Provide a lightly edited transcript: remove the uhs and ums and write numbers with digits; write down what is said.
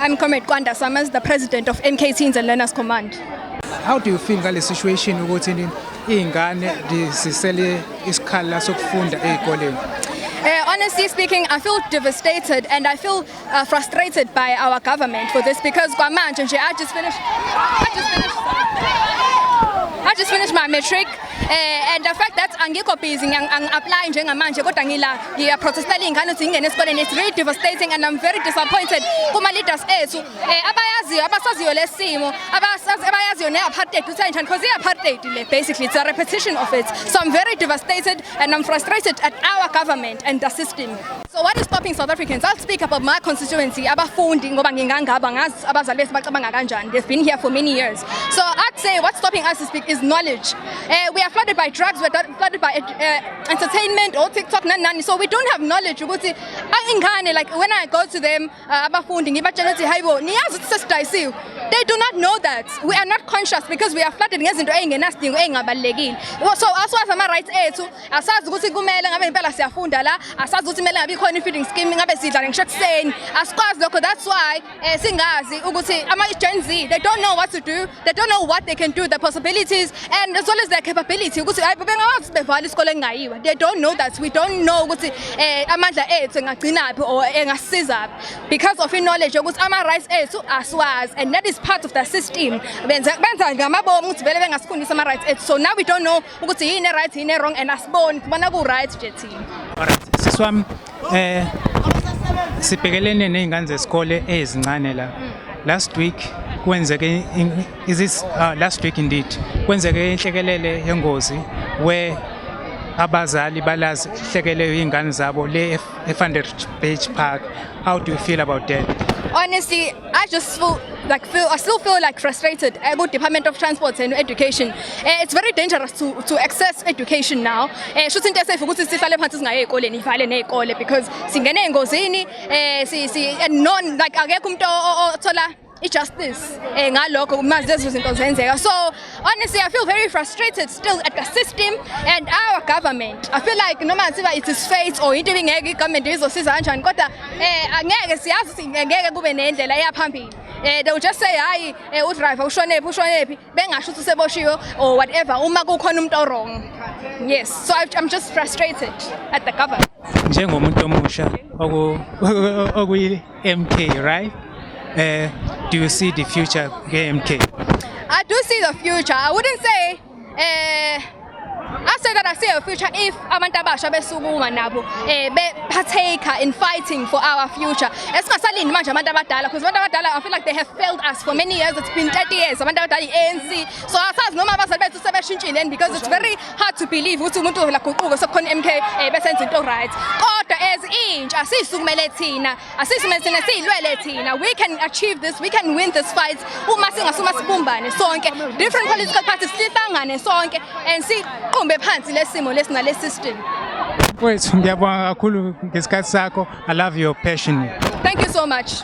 I'm Comrade Kwanda Summers, the president of MK Teens and Learners Command. How do you feel ngale situation ukuthi izingane zisele isikhala sokufunda ezikoleni? Honestly speaking, I feel devastated and I feel frustrated by our government for this because kwamanje nje I just finished my matric and the fact that angikho busy apply njengamanje kodwa ngiya protestela ingane ukuthi ingene esikoleni, it's very devastating and I'm very disappointed kuma leaders ethu abasaziyo lesimo abayaziyo ne-apartheid usenjani because i-apartheid basically it's a repetition of it. So I'm very devastated and I'm frustrated at our government and the system. So what is stopping South Africans? I'll speak about my constituency, abafundi ngoba ngingangaba ngazi abazali bethu bacabanga kanjani. They've been here for many years. So I'd say what's stopping us is knowledge. We are flooded by drugs, we're flooded by entertainment or TikTok nani. So we don't have knowledge ukuthi ingane, like when I go to them abafundi ngibatshela ukuthi hayibo niyazi ukuthi sesidayisiwe. They do not know that. We are not conscious because we are flooded ngezinto engenasidingo engabalekile. So aswazi ama rights ethu asazi ukuthi kumele ngabe impela siyafunda la, asazi ukuthi kumele ngabe ikhona feeding scheme ngabe sidla ngishekuseni. Asikwazi lokho, that's why singazi ukuthi ama Gen Z, they don't know what to do, they don't know what they can do, the possibilities and as well as their capability ukuthi hayibo bengawazi bevala isikole engayiwa. They don't know that. We don't know ukuthi amandla ethu engagcinaphi or engasisiza because of knowledge ukuthi ama rights ethu aswazi, and that is part of the system. Benza ngamabomu ukuthi vele bengasifundisa ama rights ethu. So now we don't know ukuthi yini right yini wrong and asiboni kubona ku right nje thina. Alright, siswami sibhekelene nezingane zesikole ezincane la. Last week kwenzeke last week indeed kwenzeke inhlekelele yengozi where abazali balazi hlekelele izingane zabo le eVanderbijlpark Park. How do you feel about that? Honestly, I still feel like frustrated about Department of Transport and Education. It's very dangerous to access education now. Should into safe ukuthi sihlale phansi singaye ezikoleni ivale nezikole because singene engozini and non like akekho umuntu othola justice ngalokho maze izinto zenzeka. So honestly I feel very frustrated still at the system and our government. I feel like noma ngiba it is fate or into ingeke igovernment izosiza kanjani kodwa angeke siyazi ukuthi ngeke kube nendlela eyaphambili. They will just say hayi udriver ushonephi bengasho ukuthi useboshiwe or whatever uma kukhona umuntu wrong. Yes, so I'm just frustrated at the government. Njengomuntu omusha okuyi MK, right? Do you see the future MK? I do see the future. I wouldn't say I say that I see a future if abantu abasha besukuma nabo partaker in fighting for our future. Esingasalindi manje abantu abadala because abantu abadala I feel like they have failed us for many years. It's been 30 years abantu abadala ANC. So asazi noma abazali bethu sebeshintshile because it's very hard to believe ukuthi umuntu la guquko sokukhona MK besenza into right. Kodwa as intsha asisukumele thina, silwele thina. We can achieve this, we can win this fight uma singasuma sibumbane sonke. Different political parties sihlangane sonke and siqombe phansi lesimo lesina system. Wethu ngiyabonga kakhulu ngesikhathi sakho. I love your passion. Thank you so much.